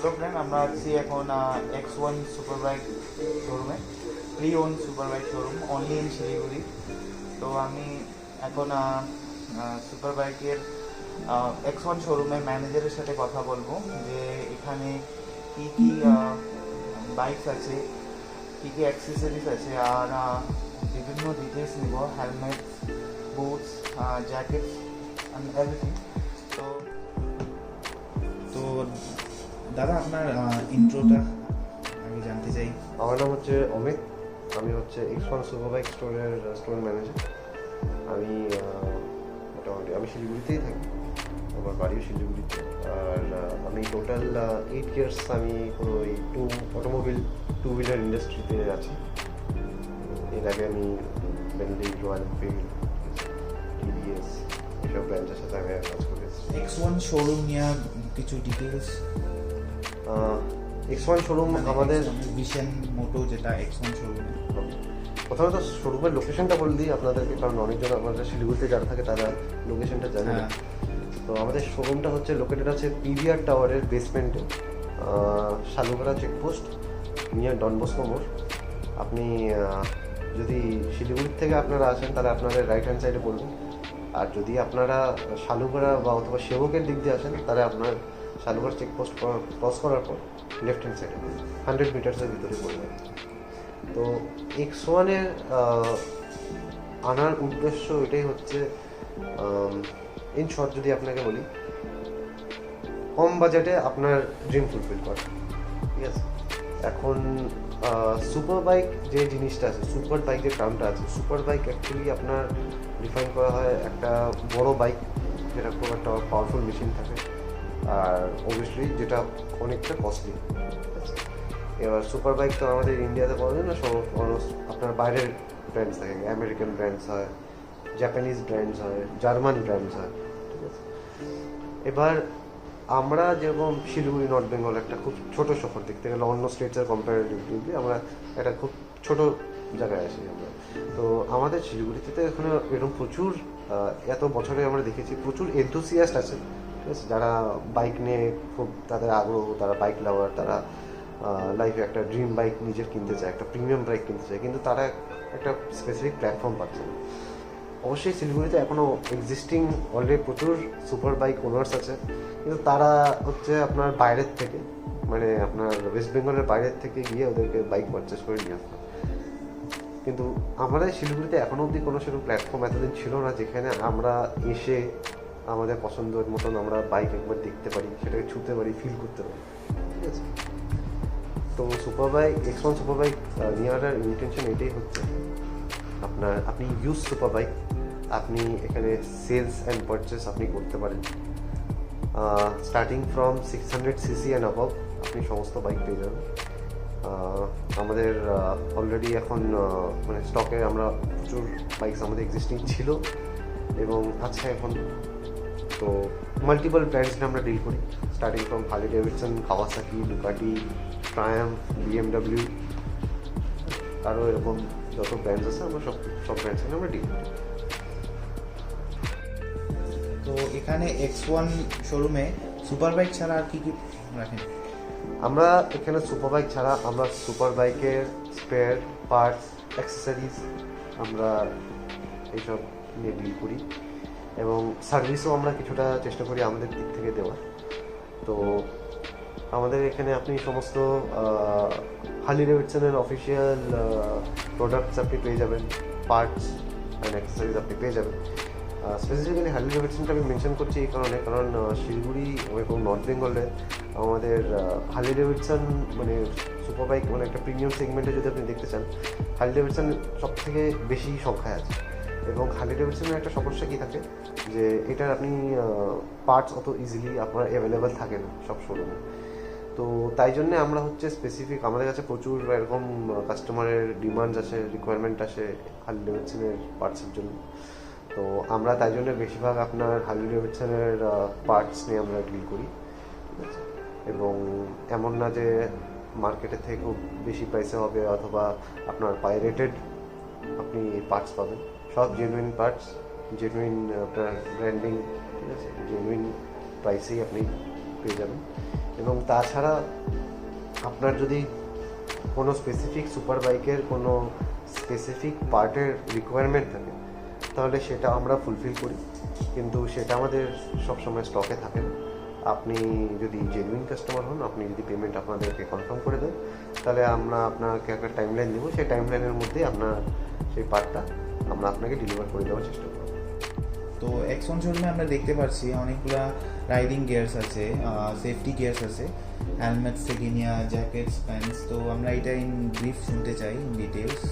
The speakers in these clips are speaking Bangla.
হ্যালো ফ্রেন্ড, আমরা আছি এখন X1 সুপার বাইক শোরুমে, pre own super bike showroom only in Siliguri. তো আমি এখন সুপার বাইকের X1 শোরুমের ম্যানেজারের সাথে কথা বলবো যে এখানে কী কী বাইকস আছে, কী কী অ্যাক্সেসরিজ আছে, আর বিভিন্ন ডিটেলস নিব, helmets, boots, jackets and everything. তো তো দাদা, আপনার ইন্ট্রোটা আমি জানতে চাই। আমার নাম হচ্ছে অমিত, আমি হচ্ছে X1 super bike store manager. আমি মোটামুটি আমি শিলিগুড়িতেই থাকি, আমার বাড়িও শিলিগুড়িতে। আর আমি টোটাল 8 ইয়ার্স আমি কোনো এই টু হুইলার ইন্ডাস্ট্রিতে আছি। এর আগে আমি বেনলি, রয়্যাল এনফিল্ড, টিভিএস এসব ব্র্যান্ডের সাথে আমি কাজ করেছি। X1 শোরুম নিয়ে কিছু ডিটেলস। X1 শোরুম আমাদের ভিশন মোটো, যেটা X1 শোরুম। প্রথমত শোরুমের লোকেশনটা বলে দিই আপনাদেরকে, কারণ অনেকজন আমাদের শিলিগুড়িতে যারা থাকে তারা লোকেশনটা জানে না। তো আমাদের শোরুমটা হচ্ছে লোকেটেড আছে পিভিআর টাওয়ারের বেসমেন্টে, শালুগড়া চেকপোস্ট নিয়ার ডনবস্কো মোড়। আপনি যদি শিলিগুড়ির থেকে আপনারা আসেন তাহলে আপনাদের রাইট হ্যান্ড সাইডে পড়বেন, আর যদি আপনারা শালুগড়া বা অথবা সেবকের দিক দিয়ে আসেন তাহলে আপনার শালুগড়া চেকপোস্ট ক্রস করার পর লেফট হ্যান্ড সাইডে 100 মিটার্সের ভিতরে পড়বেন। তো X1-এর আনার উদ্দেশ্য এটাই হচ্ছে, ইন শর্ট যদি আপনাকে বলি, কম বাজেটে আপনার ড্রিম ফুলফিল করা। ঠিক আছে, এখন সুপার বাইক যে জিনিসটা আছে, সুপার বাইক যে টার্মটা আছে, সুপার বাইক অ্যাকচুয়ালি আপনার ডিফাইন করা হয় একটা বড় বাইক যেটা খুব একটা পাওয়ারফুল মেশিন থাকে, আর অবভিয়াসলি যেটা অনেকটা কস্টলি। এবার সুপার বাইক তো আমাদের ইন্ডিয়াতে পাওয়া যায় না, আপনার বাইরের ব্র্যান্ডস থাকে, আমেরিকান ব্র্যান্ডস হয়, জাপানিজ ব্র্যান্ডস হয়, জার্মান ব্র্যান্ডস হয়। ঠিক আছে, এবার আমরা যেরকম শিলিগুড়ি নর্থ বেঙ্গল একটা খুব ছোট শহর, দেখতে গেলে অন্য স্টেটসের কম্পারেটিভলি আমরা একটা খুব ছোট জায়গায় আসি আমরা। তো আমাদের শিলিগুড়িতে তো এখানে এরকম প্রচুর, এত বছরে আমরা দেখেছি প্রচুর এনথুসিয়াস্ট আছে, ঠিক আছে, যারা বাইক নিয়ে খুব তাদের আগ্রহ, তারা বাইক লাভার, তারা লাইফে একটা ড্রিম বাইক নিজের কিনতে চায়, একটা প্রিমিয়াম বাইক কিনতে চায়, কিন্তু তারা একটা স্পেসিফিক প্ল্যাটফর্ম পাচ্ছে না। অবশ্যই শিলিগুড়িতে এখনও এক্সিস্টিং অলরেডি প্রচুর সুপার বাইক ওনার্স আছে, কিন্তু তারা হচ্ছে আপনার বাইরের থেকে, মানে আপনার ওয়েস্ট বেঙ্গলের বাইরের থেকে গিয়ে ওদেরকে বাইক পারচেস করে নিয়ে আসতে। কিন্তু আমাদের শিলিগুড়িতে এখনও অবধি কোনো সেরকম প্ল্যাটফর্ম এতদিন ছিল না যেখানে আমরা এসে আমাদের পছন্দের মতন আমরা বাইক একবার দেখতে পারি, সেটাকে ছুতে পারি, ফিল করতে পারি। ঠিক আছে, তো super bike, X1 super bike নিয়ে আসার ইন্টেনশন এটাই হচ্ছে, আপনি ইউজ সুপার বাইক আপনি এখানে সেলস অ্যান্ড পারচেস আপনি করতে পারেন। Starting from 600cc and above আপনি সমস্ত বাইক পেয়ে যাবেন। আমাদের অলরেডি এখন মানে স্টকে আমরা প্রচুর বাইকস আমাদের এক্সিস্টিং ছিল এবং আছে এখন। তো মাল্টিপল ব্র্যান্ডস নিয়ে আমরা ডিল করি, starting from Harley Davidson, Kawasaki, Ducati, Triumph, BMW, আরও এরকম যত ব্র্যান্ডস আছে আমরা সব ব্র্যান্ডস নিয়ে আমরা ডিল করি। তো এখানে X1 শোরুমে সুপার বাইক ছাড়া আর কী কী রাখেন? আমরা এখানে সুপার বাইক ছাড়া আমরা সুপার বাইকের স্পেয়ার পার্টস, অ্যাক্সেসরিজ আমরা এইসব নিয়ে ডিল করি, এবং সার্ভিসও আমরা কিছুটা চেষ্টা করি আমাদের দিক থেকে দেওয়ার। তো আমাদের এখানে আপনি সমস্ত হার্লি ডেভিডসনের অফিসিয়াল প্রোডাক্টস আপনি পেয়ে যাবেন, পার্টস অ্যান্ড অ্যাক্সেসরিজ আপনি পেয়ে যাবেন। স্পেসিফিক্যালি হার্লি ডেভিডসনটা আমি মেনশন করছি এই কারণে, কারণ শিলিগুড়ি এবং নর্থ বেঙ্গলে আমাদের হার্লি ডেভিডসন মানে সুপার বাইক মানে একটা প্রিমিয়াম সেগমেন্টে যদি আপনি দেখতে চান, হার্লি ডেভিডসন সব থেকে বেশি সংখ্যায় আছে। এবং হার্লি ডেভিডসনের একটা সমস্যা কী থাকে যে এটার আপনি পার্টস অত ইজিলি আপনার অ্যাভেলেবেল থাকে না সব শোরুমে। তো তাই জন্যে আমরা হচ্ছে স্পেসিফিক, আমাদের কাছে প্রচুর এরকম কাস্টমারের ডিমান্ডস আসে, রিকোয়ারমেন্ট আসে হার্লি ডেভিডসনের পার্টসের জন্য। তো আমরা তাই জন্য বেশিরভাগ আপনার হার্লি ডেভিডসনের পার্টস নিয়ে আমরা ডিল করি। ঠিক আছে, এবং এমন না যে মার্কেটের থেকে খুব বেশি প্রাইসে হবে অথবা আপনার পাইরেটেড আপনি পার্টস পাবেন, সব জেনুইন পার্টস, জেনুইন আপনার ব্র্যান্ডিং, ঠিক আছে, জেনুইন প্রাইসেই আপনি পেয়ে যাবেন। এবং তাছাড়া আপনার যদি কোনো স্পেসিফিক সুপার বাইকের কোনো স্পেসিফিক পার্টের রিকোয়ারমেন্ট থাকে তাহলে সেটা আমরা ফুলফিল করি, কিন্তু সেটা আমাদের সবসময় স্টকে থাকে না। আপনি যদি জেনুইন কাস্টমার হন, আপনি যদি পেমেন্ট আপনাদেরকে কনফার্ম করে দেন, তাহলে আমরা আপনাকে একটা টাইমলাইন দেবো, সেই টাইমলাইনের মধ্যেই আপনার সেই পার্টটা আমরা আপনাকে ডেলিভার করে দেওয়ার চেষ্টা করব। তো X1 শোরুমে আমরা দেখতে পাচ্ছি অনেকগুলা রাইডিং গিয়ার্স আছে, সেফটি গিয়ার্স আছে, হেলমেটস থেকে নিয়ে জ্যাকেটস, প্যান্টস। তো আমরা এটা ইন ব্রিফ শুনতে চাই, ইন ডিটেলস।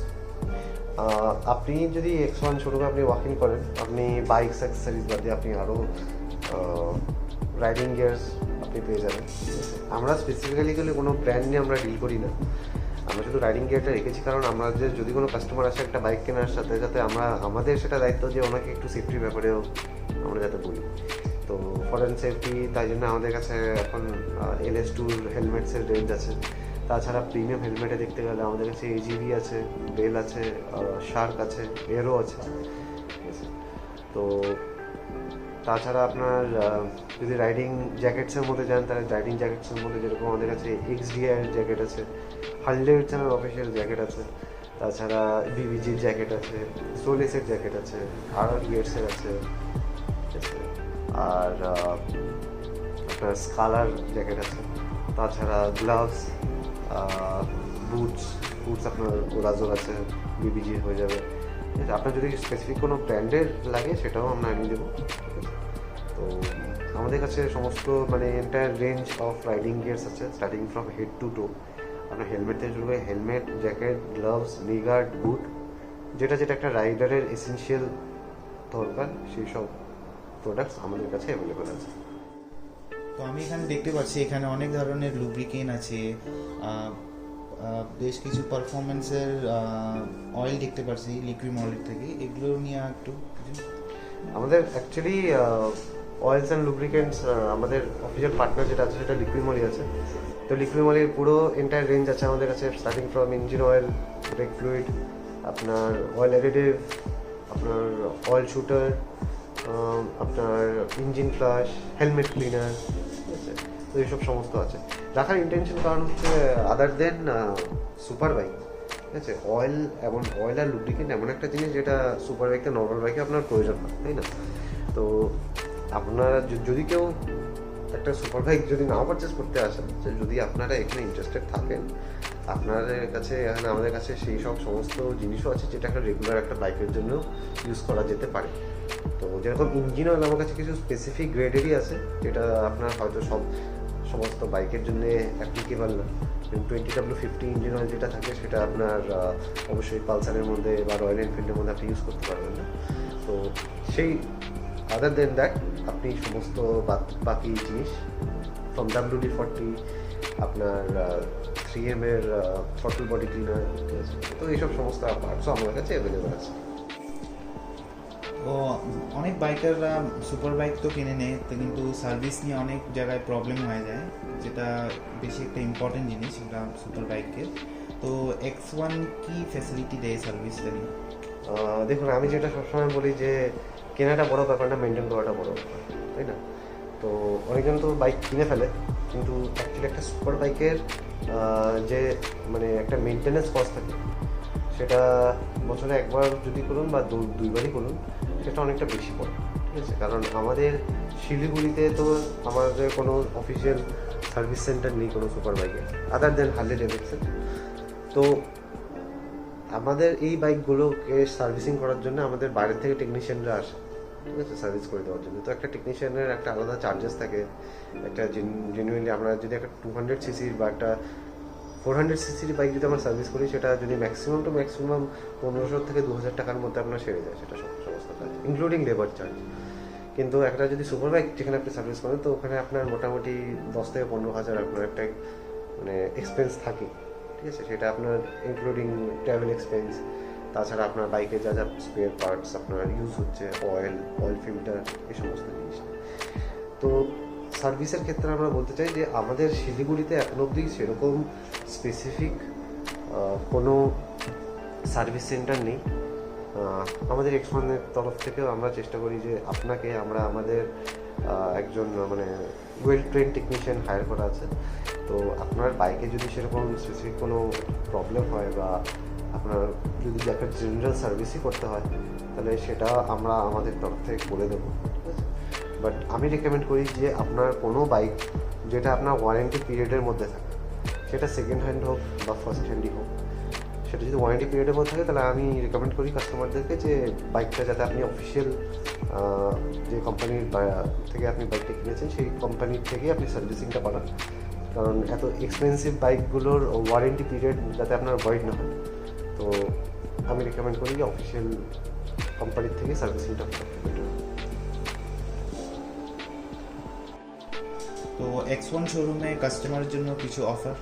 আপনি যদি X1 শোরুমে আপনি ওয়াক ইন করেন, আপনি বাইকস অ্যাক্সেসরিজ বাদে আপনি আরও রাইডিং গিয়ার্স আপনি পেয়ে যাবেন। আমরা স্পেসিফিক্যালি কোনো ব্র্যান্ড নিয়ে আমরা ডিল করি না, আমরা শুধু রাইডিং গিয়ারটা রেখেছি কারণ আমরা যে যদি কোনো কাস্টমার আসে একটা বাইক কেনার সাথে যাতে আমাদের সেটা দায়িত্ব যে ওনাকে একটু সেফটির ব্যাপারেও আমরা যাতে বলি। তো ফরেন সেফটি, তাই জন্য আমাদের কাছে এখন LS2 হেলমেটসের রেঞ্জ আছে। তাছাড়া প্রিমিয়াম হেলমেটে দেখতে গেলে আমাদের কাছে AGV আছে, বেল আছে, শার্ক আছে, এরো আছে, ঠিক আছে। তো তাছাড়া আপনার যদি রাইডিং জ্যাকেটসের মধ্যে যান তাহলে রাইডিং জ্যাকেটসের মধ্যে যেরকম আমাদের কাছে XDI জ্যাকেট আছে, হার্লে চ্যানেল অফিসিয়াল জ্যাকেট আছে, তাছাড়া BBGর জ্যাকেট আছে, সোলেসের জ্যাকেট আছে, গিয়ার্সের আছে, ঠিক আছে। আর আপনার স্কালার জ্যাকেট আছে, তাছাড়া গ্লাভস, বুটস আপনার ওরাজোর আছে, BBG হয়ে যাবে। ঠিক আছে, আপনার যদি স্পেসিফিক কোনো ব্র্যান্ডের লাগে সেটাও আমরা আনিয়ে দেবো। তো আমাদের কাছে সমস্ত মানে entire range of riding gears আছে, স্টার্টিং ফ্রম হেড টু টো। আপনার হেলমেট থেকে শুরু করে হেলমেট, জ্যাকেট, গ্লাভস, নি গার্ড, বুট, যেটা একটা রাইডারের এসেনশিয়াল দরকার সেই সব প্রোডাক্টস আমাদের কাছে অ্যাভেলেবেল আছে। তো আমি এখানে দেখতে পাচ্ছি এখানে অনেক ধরনের লুব্রিকেন্ট আছে, বেশ কিছু পারফরমেন্সের অয়েল দেখতে পাচ্ছি লিকুইড অয়েল থেকে, এগুলো নিয়ে একটু আমাদের অ্যাকচুয়ালি অয়েলস অ্যান্ড লুব্রিকেন্টস আমাদের অফিসিয়াল পার্টনার যেটা আছে সেটা লিকুইমলি আছে। তো লিকুইমলির পুরো এন্টায়ার রেঞ্জ আছে আমাদের কাছে, starting from engine oil, break fluid, আপনার অয়েল অ্যাডিটিভ, আপনার অয়েল শুটার, আপনার ইঞ্জিন ফ্লাশ, হেলমেট ক্লিনার, ঠিক আছে। তো এইসব সমস্ত আছে। রাখার ইন্টেনশন কারণ হচ্ছে আদার দেন সুপার বাইক, ঠিক আছে, অয়েল আর লুব্রিকেন্ট এমন একটা জিনিস যেটা সুপার বাইকে নর্মাল বাইকে আপনার প্রয়োজন হয়, তাই না? তো আপনারা যদি কেউ একটা সুপার বাইক যদি নাও পারচেস করতে আসেন, যদি আপনারা এখানে ইন্টারেস্টেড থাকেন, আপনাদের কাছে এখানে আমাদের কাছে সেই সব সমস্ত জিনিসও আছে যেটা একটা রেগুলার একটা বাইকের জন্য ইউজ করা যেতে পারে। তো যেরকম ইঞ্জিন অয়েল আমার কাছে কিছু স্পেসিফিক গ্রেডেরই আছে যেটা আপনার হয়তো সমস্ত বাইকের জন্য অ্যাপ্লিকেবল না। 20W50 ইঞ্জিন অয়েল যেটা থাকে সেটা আপনার অবশ্যই পালসারের মধ্যে বা রয়্যাল এনফিল্ডের মধ্যে আপনি ইউজ করতে পারবেন না। তো সেই আদার দেন দ্যাট আপনি সমস্ত বাকি জিনিস ফ্রম WD-40, আপনার 3M এর থ্রটল বডি ক্লিনার, ঠিক আছে, তো এইসব সমস্ত পার্টসও আমার কাছে অ্যাভেলেবেল আছে। তো অনেক বাইকাররা সুপার বাইক তো কিনে নেয়, তো কিন্তু সার্ভিস নিয়ে অনেক জায়গায় প্রবলেম হয়ে যায়, যেটা বেশি একটা ইম্পর্টেন্ট জিনিস এটা সুপার বাইকের। তো X1 কি ফ্যাসিলিটি দেয় সার্ভিসটা নিয়ে? দেখুন, আমি যেটা সবসময় বলি যে কেনাটা বড় ব্যাপার না, মেনটেন করাটা বড় ব্যাপার, তাই না? তো অনেকজন তো বাইক কিনে ফেলে, কিন্তু অ্যাকচুয়ালি একটা সুপার বাইকের যে মানে একটা মেনটেন্যান্স কস্ট থাকে সেটা বছরে একবার যদি করুন বা দুইবারই করুন সেটা অনেকটা বেশি পড়ে, ঠিক আছে। কারণ আমাদের শিলিগুড়িতে তো আমাদের কোনো অফিসিয়াল সার্ভিস সেন্টার নেই কোনো সুপার বাইকের, আদার দেন হার্লে ডেভিডসন। তো আমাদের এই বাইকগুলোকে সার্ভিসিং করার জন্য আমাদের বাইরে থেকে টেকনিশিয়ানরা আসে, ঠিক আছে, সার্ভিস করে দেওয়ার জন্য। তো একটা টেকনিশিয়ানের একটা আলাদা চার্জেস থাকে। একটা জেনুইনলি আমরা যদি একটা 200cc বা একটা 400cc বাইক যদি আমরা সার্ভিস করি, সেটা যদি ম্যাক্সিমাম 1500 থেকে 2000 টাকার মধ্যে আপনার সেরে যায় সেটা সমস্ত কাজ, ইনক্লুডিং লেবার চার্জ। কিন্তু একটা যদি সুপার বাইক যেখানে আপনি সার্ভিস করেন, তো ওখানে আপনার মোটামুটি 10 থেকে 15,000 আপনার একটা মানে এক্সপেন্স থাকে, ঠিক আছে। সেটা আপনার ইনক্লুডিং ট্রাভেল এক্সপেন্স, তাছাড়া আপনার বাইকে যা স্পেয়ার পার্টস আপনার ইউজ হচ্ছে, অয়েল ফিল্টার, এই সমস্ত জিনিস। তো সার্ভিসের ক্ষেত্রে আমরা বলতে চাই যে আমাদের শিলিগুড়িতে এখন অবধি সেরকম স্পেসিফিক কোনো সার্ভিস সেন্টার নেই। আমাদের X1-এর তরফ থেকেও আমরা চেষ্টা করি যে আপনাকে আমরা আমাদের একজন মানে ওয়েল ট্রেন টেকনিশিয়ান হায়ার করা আছে। তো আপনার বাইকে যদি সেরকম স্পেসিফিক কোনো প্রবলেম হয় বা আপনার যদি একটা জেনারেল সার্ভিসই করতে হয় তাহলে সেটা আমরা আমাদের তরফ থেকে করে দেবো, ঠিক আছে। বাট আমি রেকমেন্ড করি যে আপনার কোনো বাইক যেটা আপনার ওয়ারেন্টি পিরিয়ডের মধ্যে থাকে, সেটা সেকেন্ড হ্যান্ড হোক বা ফার্স্ট হ্যান্ডই হোক, সেটা যদি ওয়ারেন্টি পিরিয়ডের মধ্যে থাকে তাহলে আমি রেকমেন্ড করি কাস্টমারদেরকে যে বাইকটা যাতে আপনি অফিসিয়াল যে কোম্পানির থেকে আপনি বাইকটা কিনেছেন সেই কোম্পানির থেকেই আপনি সার্ভিসিংটা পাঠান। কারণ এত এক্সপেন্সিভ বাইকগুলোর ওয়ারেন্টি পিরিয়ড যাতে আপনার ভয়েড না হয়, তো আমি রেকমেন্ড করি যে অফিসিয়াল কোম্পানির থেকে সার্ভিসিংটা বেটার। তো X1 শোরুমে কাস্টমারের জন্য কিছু অফার?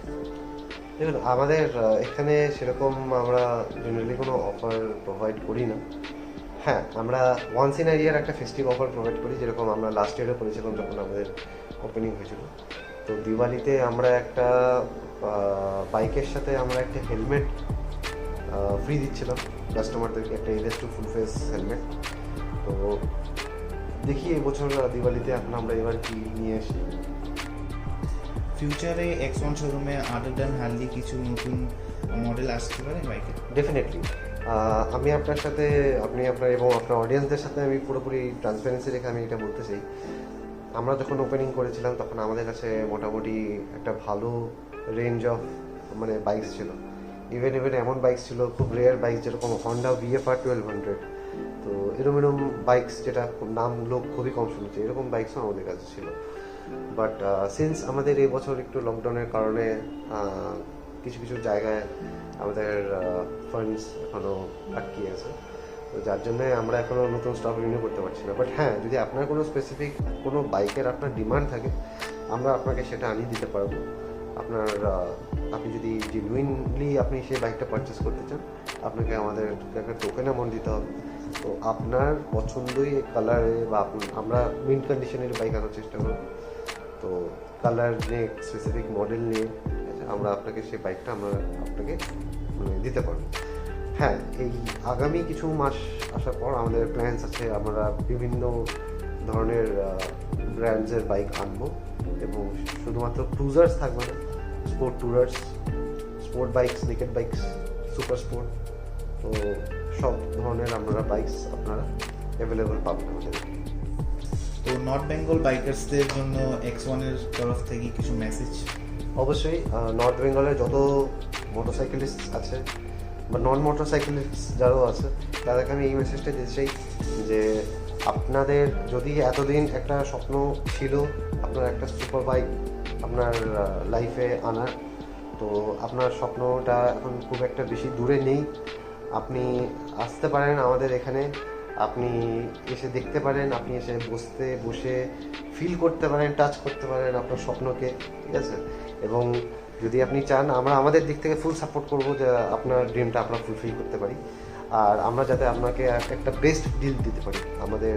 দেখুন, আমাদের এখানে সেরকম আমরা জেনারেলি কোনো অফার প্রোভাইড করি না। হ্যাঁ, আমরা ওয়ান্স ইন আ ইয়ার একটা ফেস্টিভ অফার প্রোভাইড করি, যেরকম আমরা লাস্ট ইয়ারে করেছিলাম যখন আমাদের ওপেনিং হয়েছিল। তো দিওয়ালিতে আমরা একটা বাইকের সাথে আমরা একটা হেলমেট ফ্রি দিচ্ছিলাম কাস্টমারদেরকে, একটা LS2 ফুল ফেস হেলমেট। তো দেখি এবছর দিওয়ালিতে এখন আমরা এবার কি নিয়ে আসি। ফিউচারে X1 শোরুমে আদার দ্যান হার্লি কিছু নতুন মডেল আসতে পারে বাইকের? ডেফিনেটলি আমি আপনার সাথে আপনার এবং আপনার অডিয়েন্সদের সাথে আমি পুরোপুরি ট্রান্সপারেন্সি রেখে আমি এটা বলতে চাই, আমরা যখন ওপেনিং করেছিলাম তখন আমাদের কাছে মোটামুটি একটা ভালো রেঞ্জ অফ মানে বাইকস ছিল। ইভেন এমন বাইকস ছিল খুব রেয়ার বাইকস, যেরকম হন্ডা VFR 1200। তো এরম বাইকস যেটা নাম লোক খুবই কম শুনেছে, এরকম বাইকসও আমাদের কাছে ছিল। বাট সিন্স আমাদের এই বছর একটু লকডাউনের কারণে কিছু জায়গায় আমাদের ফান্ডস এখনও আটকে আছে, তো যার জন্য আমরা এখনও নতুন স্টক রিনিউ করতে পারছি না। বাট হ্যাঁ, যদি আপনার কোনো স্পেসিফিক কোনো বাইকের আপনার ডিমান্ড থাকে, আমরা আপনাকে সেটা আনিয়ে দিতে পারবো। আপনি যদি জেনুইনলি আপনি সেই বাইকটা পারচেস করতে চান, আপনাকে আমাদের একটা টোকেন অ্যামাউন্ট দিতে হবে। তো আপনার পছন্দই কালারে বা আমরা মিন্ট কন্ডিশনের বাইক আনার চেষ্টা করব। তো কালার নিয়ে, স্পেসিফিক মডেল নিয়ে আমরা আপনাকে সেই বাইকটা আপনাকে মানে দিতে পারবো। হ্যাঁ, এই আগামী কিছু মাস আসার পর আমাদের প্ল্যানস আছে, আমরা বিভিন্ন ধরনের ব্র্যান্ডসের বাইক আনবো, এবং শুধুমাত্র ক্রুজার্স থাকবে না, sport tourers, sport bikes, naked bikes, super sport, তো সব ধরনের আমরা বাইকস আপনারা অ্যাভেলেবল পাবেন আমাদের। তো নর্থ বেঙ্গল বাইকার্সদের জন্য X1 এর তরফ থেকে কিছু মেসেজ? অবশ্যই নর্থ বেঙ্গলের যত মোটরসাইকেলিস্ট আছে বা নন মোটরসাইকেলিস্ট যারাও আছে, তাদেরকে আমি এই মেসেজটা দিতে চাই যে আপনাদের যদি এতদিন একটা স্বপ্ন ছিল আপনার একটা সুপার বাইক আপনার লাইফে আনার, তো আপনার স্বপ্নটা এখন খুব একটা বেশি দূরে নেই। আপনি আসতে পারেন আমাদের এখানে, আপনি এসে দেখতে পারেন, আপনি এসে বসে ফিল করতে পারেন, টাচ করতে পারেন আপনার স্বপ্নকে, ঠিক আছে। এবং যদি আপনি চান, আমরা আমাদের দিক থেকে ফুল সাপোর্ট করবো যে আপনার ড্রিমটা আমরা ফুলফিল করতে পারি, আর আমরা যাতে আপনাকে একটা বেস্ট ডিল দিতে পারি আমাদের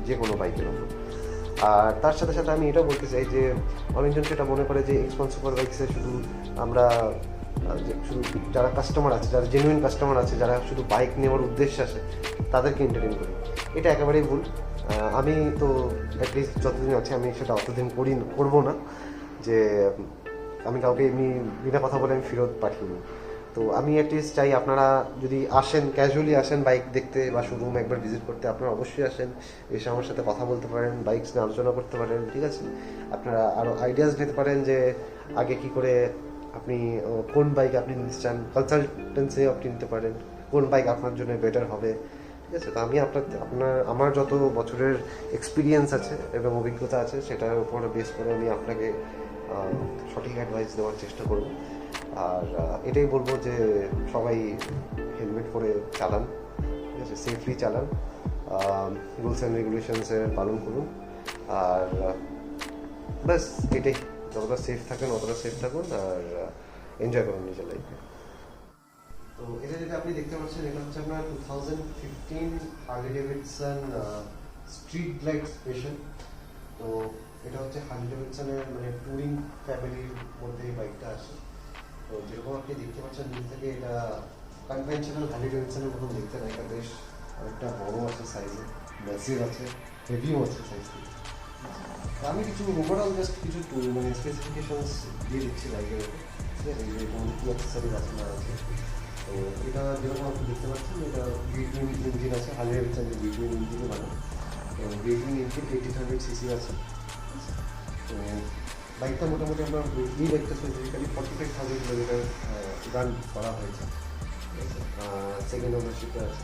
যে কোনো বাইকের উপর। আর তার সাথে সাথে আমি এটাও বলতে চাই যে অনেকজন সেটা মনে করে যে X1 সুপার বাইকসে শুধু আমরা শুধু যারা কাস্টমার আছে, যারা জেনুইন কাস্টমার আছে, যারা শুধু বাইক নেওয়ার উদ্দেশ্যে আসে, তাদেরকে এন্টারটেইন করি। এটা একেবারেই ভুল। আমি তো অ্যাটলিস্ট যতদিন আছে আমি সেটা অতদিন করবো না যে আমি কাউকে এমনি বিনা কথা বলে আমি ফেরত পাঠিয়ে নিই। তো আমি অ্যাটলিস্ট চাই আপনারা যদি আসেন, ক্যাজুয়ালি আসেন বাইক দেখতে বা শোরুম একবার ভিজিট করতে, আপনারা অবশ্যই আসেন, এসে আমার সাথে কথা বলতে পারেন, বাইকস নিয়ে আলোচনা করতে পারেন, ঠিক আছে। আপনারা আরও আইডিয়াস নিতে পারেন যে আগে কি করে আপনি কোন বাইক আপনি নিতে চান, কনসালটেন্সি আপনি নিতে পারেন, কোন বাইক আপনার জন্য বেটার হবে, ঠিক আছে। তো আমি আমার যত বছরের এক্সপিরিয়েন্স আছে এবং অভিজ্ঞতা আছে সেটার উপর বেস করে আমি আপনাকে সঠিক অ্যাডভাইস দেওয়ার চেষ্টা করব। আর এটাই বলবো যে সবাই হেলমেট পরে চালান, ঠিক আছে, সেফলি চালান, রুলস অ্যান্ড রেগুলেশনসের পালন করুন, আর ব্যাস এটাই। যতটা সেফ থাকেন অতটা সেফ থাকুন, আর এনজয় করুন নিজের লাইফে। তো এটা যদি আপনি দেখতে পাচ্ছেন, এটা হচ্ছে আপনার 2015 Harley Davidson Street Glide Special. তো এটা হচ্ছে হার্লি ডেভিডসনের মানে টুরিং ফ্যামিলির মধ্যে এই বাইকটা আসে। তো যেরকম আপনি দেখতে পাচ্ছেন নিচ থেকে, এটা কনভেনশনাল হার্লি ডেভিডসনের মতন দেখতে না, এটা বেশ অনেকটা বড় আছে সাইজে, ম্যাসিভ আছে, হেভিও আছে সাইজ থেকে। আমি কিছু ওভারঅল জাস্ট কিছু মানে স্পেসিফিকেশনস দিয়ে দিচ্ছি বাইকের উপর, ঠিক আছে, যে কোন কী অ্যাক্সেসরিজ আছে না আছে। তো এটা যেরকম আপনি দেখতে পাচ্ছেন, এটা V-twin ইঞ্জিন আছে, হার্লি ডেভিডসন যে V-twin ইঞ্জিনে বানানো। তো V-twin ইঞ্জিন 1800 সিসি আছে। তো বাইকটা মোটামুটি আপনার এই বাইকটা স্পেসিফিক্যালি 45,000 কিলোমিটার রান করা হয়েছে, ঠিক আছে, সেকেন্ড ওনারশিপে আছে।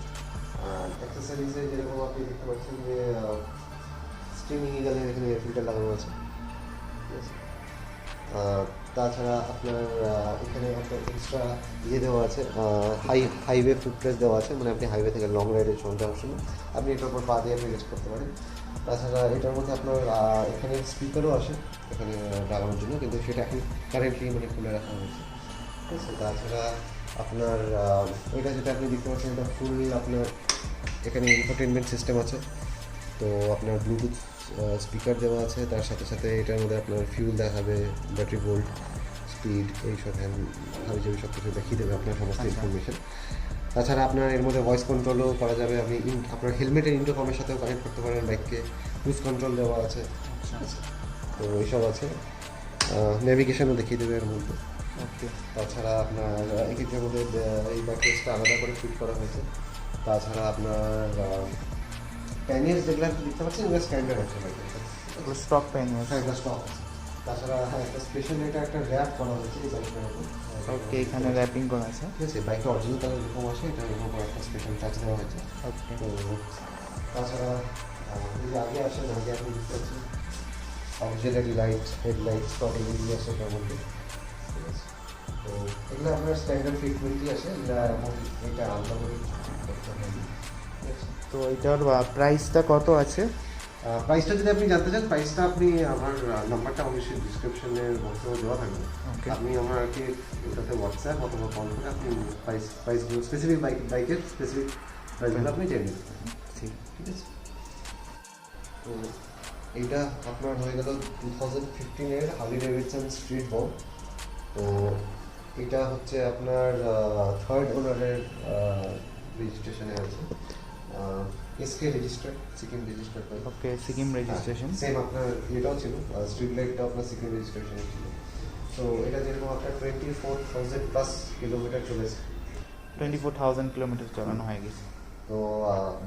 আর অ্যাক্সেসরিজে যেরকম আপনি দেখতে পাচ্ছেন যে স্ট্রিমিং ইগালের এখানে ফিল্টার লাগানো আছে, ঠিক আছে। তাছাড়া আপনার এখানে আপনার এক্সট্রা ইয়ে দেওয়া আছে, হাইওয়ে ফুটপ্রেস দেওয়া আছে, মানে আপনি হাইওয়ে থেকে লং রাইডে যাওয়ার সময় আপনি এটার উপর পা দিয়ে রেস্ট করতে পারেন। তাছাড়া এটার মধ্যে আপনার এখানে স্পিকারও আসে এখানে লাগানোর জন্য, কিন্তু সেটা এখন কারেন্টলি মানে খুলে রাখা হয়েছে, ঠিক আছে। তাছাড়া আপনার এটা যেটা আপনি দেখতে পাচ্ছেন, এটা ফুল আপনার এখানে এন্টারটেনমেন্ট সিস্টেম আছে। তো আপনার ব্লুটুথ স্পিকার দেওয়া আছে, তার সাথে সাথে এটার মধ্যে আপনার ফিউল দেখাবে, ব্যাটারি ভোল্ট, স্পিড, এইসব হাবি সব কিছু দেখিয়ে দেবে আপনার সমস্ত ইনফরমেশন। তাছাড়া আপনার এর মধ্যে ভয়েস কন্ট্রোলও করা যাবে, আপনি আপনার হেলমেটের ইন্টারকমের সাথেও কানেক্ট করতে পারেন বাইককে, ক্রুজ কন্ট্রোল দেওয়া আছে, তো এইসব আছে। নেভিগেশনও দেখিয়ে দেবে এর মধ্যে। ওকে। তাছাড়া আপনার এক্ষেত্রের মধ্যে এই ব্যাটারিজটা আলাদা করে ফিট করা হয়েছে। তাছাড়া আপনার প্যানিয়ার্স যেগুলো আপনি দেখতে পাচ্ছেন, এগুলো স্ট্যান্ডার্ড আছে বাইকের, স্টক প্যানিয়ার। হ্যাঁ এটা স্টক আছে। তাছাড়া হ্যাঁ একটা স্পেশাল এটা একটা র্যাপ করা হয়েছে এই বাইকটার উপর। ওকে, এখানে র্যাপিং করা আছে। ঠিক আছে, বাইকটা অরিজিনাল কালার এরকম আসে, এটার উপর একটা স্পেশাল টাচ দেওয়া হয়েছে। ওকে। তো তাছাড়া যদি আগে আসেন, আগে আপনি দেখতে পাচ্ছেন auxiliary light, headlight, stock LED আছে এটার মধ্যে, ঠিক আছে। তো এগুলো আপনার স্ট্যান্ডার্ড ফ্রিকুয়েন্সি আসে, এগুলো এখন এটা আলাদা করে করতে হবে, ঠিক আছে। তো এটার প্রাইসটা কত আছে? প্রাইসটা যদি আপনি জানতে চান, প্রাইসটা আপনি আমার নাম্বারটা অবশ্যই ডিসক্রিপশনের বক্সেও দেওয়া থাকবে, আপনি আমাকে ওটাতে হোয়াটসঅ্যাপ অথবা কল করে আপনি প্রাইসগুলো স্পেসিফিক বাইকের স্পেসিফিক প্রাইসগুলো আপনি জেনে নিতে পারেন, ঠিক আছে। তো এইটা আপনার হয়ে গেল 2015-এর হার্লি ডেভিডসন স্ট্রিট বম। তো এটা হচ্ছে আপনার থার্ড ওনারের রেজিস্ট্রেশনে আছে, এসকে রেজিস্টার্ড, সিকিম রেজিস্টার্ড। ওকে, সিকিম রেজিস্ট্রেশন। সেম আপনার এটাও ছিল, স্ট্রিট লাইটটা আপনার সিকিম রেজিস্ট্রেশন ছিল। তো এটা যেরকম আপনার 24,000 প্লাস কিলোমিটার চলেছে, 24,000 কিলোমিটার চালানো হয়ে গেছে। তো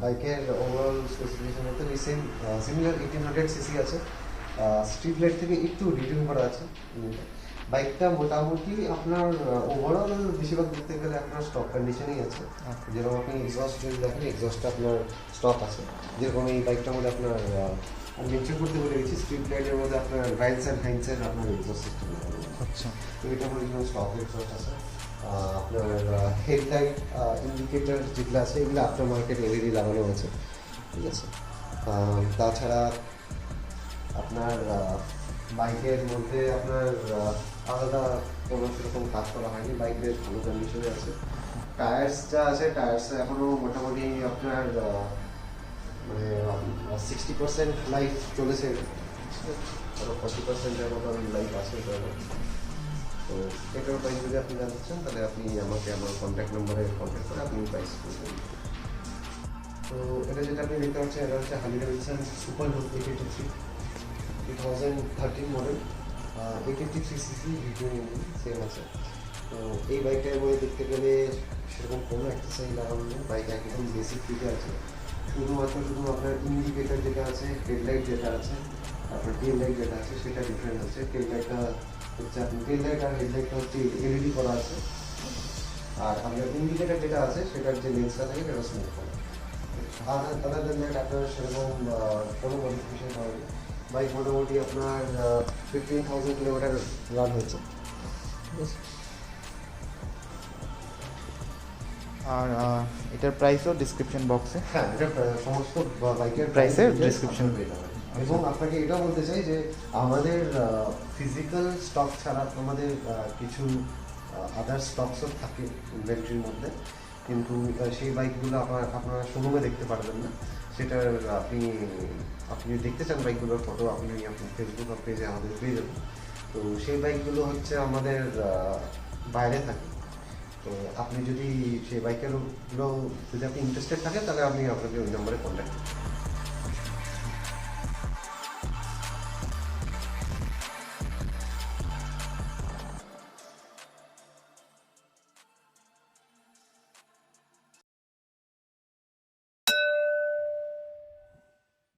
বাইকের ওভারঅল স্পেসিফিকেশন বলতে সিমিলার 1800 সিসি আছে, স্ট্রিট লাইট থেকে একটু রিডিউম করা আছে। বাইকটা মোটামুটি আপনার ওভারঅল বেশিরভাগ দেখতে গেলে আপনার স্টক কন্ডিশনেই আছে। যেরকম আপনি এক্সস্ট যদি দেখেন, এক্সস্টটা আপনার স্টক আছে। যেরকম এই বাইকটার মধ্যে আপনার আমি মেনশন করতে বলে গেছি, স্ট্রিট লাইটের মধ্যে আপনার ভাইন্স অ্যান্ড হাইন্সের আপনার এক্সস্ট সিস্টেম। আচ্ছা। তো এটা অরিজিনাল স্টক এক্সস্ট আছে। আপনার হেডলাইট ইন্ডিকেটার যেগুলো আছে, এগুলো আফটার মার্কেট এলইডি লাগানো আছে, ঠিক আছে। তাছাড়া আপনার বাইকের মধ্যে আপনার আলাদা কোনো সেরকম কাজ করা হয়নি, বাইক বেশ ভালো কন্ডিশনে আছে। টায়ার্স যা আছে, টায়ার্স এখনও মোটামুটি আপনার মানে 60% লাইফ চলেছে, আরও 40%-এর মতো লাইফ আছে। তো এটার প্রাইস যদি আপনি জানতে চান, তাহলে আপনি আমাকে আমার কন্ট্যাক্ট নাম্বারে কন্ট্যাক্ট করে আপনি প্রাইস করবেন। তো এটা যেটা আপনি দেখতে পাচ্ছেন, এটা হচ্ছে Harley Davidson super look 883 2013 model, 883 cc V-twin engine same আছে। তো এই বাইকটার মধ্যে দেখতে গেলে সেরকম কোনো অ্যাক্সেসরি লাগানো নেই, বাইক একদম বেসিক ফিটে আছে। শুধু আপনার ইন্ডিকেটার যেটা আছে, হেডলাইট যেটা আছে, আপনার টেল লাইট যেটা আছে, সেটা ডিফারেন্ট আছে। টেল লাইটটা হচ্ছে আপনি টেল লাইট আর হেডলাইটটা হচ্ছে এলইডি করা আছে, আর আপনার ইন্ডিকেটার যেটা আছে সেটার যে লেন্সটা থাকে সেটা স্মুথ করা। আদার দেন দ্যাট আপনার সেরকম কোনো মডিফিকেশন হয়নি। বাইক মোটামুটি আপনার 15,000 কিলোমিটার রান হয়েছে, ঠিক আছে। আর এটার প্রাইসও ডিসক্রিপশন বক্সে। হ্যাঁ, এটা সমস্ত বাইকের প্রাইসের ডিসক্রিপশন পেয়ে যাবে। এবং আপনাকে এটা বলতে চাই যে আমাদের ফিজিক্যাল স্টক ছাড়া আমাদের কিছু আদার স্টকসও থাকে ইনভেন্টরির মধ্যে, কিন্তু সেই বাইকগুলো আপনারা শোরুমে দেখতে পারবেন না। সেটার আপনি দেখতে চান বাইকগুলোর ফটো, আপনি ফেসবুক পেজে আমাদের পেয়ে যাবেন। তো সেই বাইকগুলো হচ্ছে আমাদের বাইরে থাকে। তো আপনি যদি সেই বাইকেরগুলো যদি আপনি ইন্টারেস্টেড থাকেন, তাহলে আপনি আপনাকে ওই নম্বরে কন্ট্যাক্ট করুন।